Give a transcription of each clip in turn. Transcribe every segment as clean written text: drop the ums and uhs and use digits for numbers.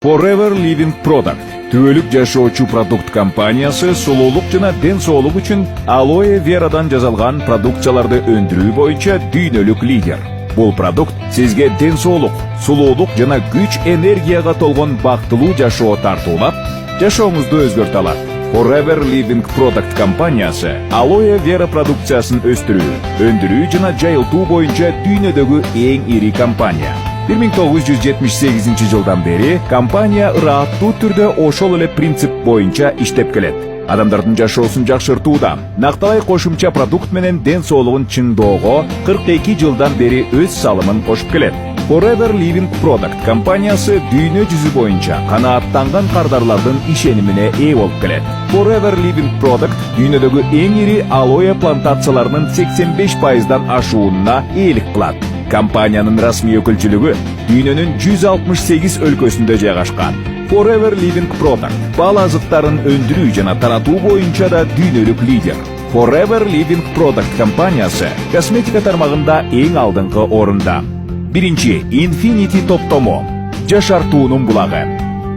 Forever Living Product түбөлүк жашоочу продукт компаниясы сулуулук жана ден соолук үчүн алоэ верадан жасалган продукцияларды өндүрүү боюнча дүйнөлүк лидер. Бул продукт сизге ден соолук, сулуулук жана күч энергияга толгон бактылуу жашоо тартуулап, жашооңузду өзгөртө алат. Forever Living Product компаниясы алоэ вера продукциясын өстүрүү, өндүрүү жана жайылтуу боюнча дүйнөдөгү эң ири компания. 1978 жылдан бери компания ырааттуу түрдө ошол эле принцип боюнча иштеп келет. Адамдардын жашоосун жакшыртуудан, накталай кошумча продукт менен ден соолугун чыңдоого 42 жылдан бери өз салымын кошуп келет. Forever Living Product компаниясы дүйнө жүзү боюнча канааттанган кардарлардын ишенимине ээ болуп келет. Forever Living Product дүйнөдөгү эң ири алоэ плантацияларынын 85%дан ашуунуна ээлик кылат. Компаниянын расмий өкүлчүлүгү дүйнөнүн 168 өлкөсүндө жайгашкан. Forever Living Product бал азыктарын өндүрүү жана таратуу боюнча да дүйнөлүк лидер. Forever Living Product компаниясы косметика тармагында эң алдыңкы орунда. Биринчи, Infinity топтому, жашартуунун булагы.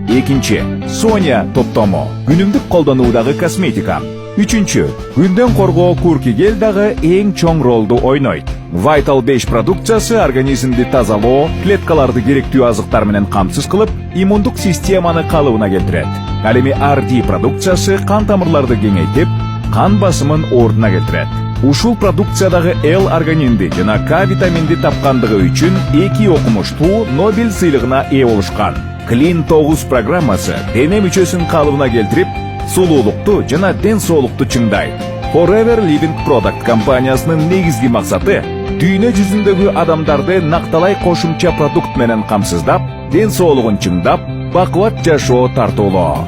Экинчи, Sonia топтому, күнүмдүк колдонуудагы косметика. Үчүнчү, күндөн коргоо курки гель дагы эң чоң ролду ойнойт. Vital 5 продукциясы организмди тазалоо, клеткаларды керектүү азыктар менен камсыз кылып, иммундук системаны калыбына келтирет. Ал эми RD продукциясы кан тамырларды кеңейтип, кан басымын ордуна келтирет. Ушул продукциядагы L-аргининди жана К витаминди тапкандыгы үчүн 2 окумуштуу Нобель сыйлыгына ээ болушкан. Clean 9 программасы дене мүчөсүн калыбына келтирип, сулуулукту жана ден соолукту чыңдайт. Forever Living Product компаниясынын негизги максаты дүйнө жүзүндөгү адамдарды накталай кошумча продукт менен камсыздап, ден соолугун чыңдап, бакубат жашоо тартуулоо.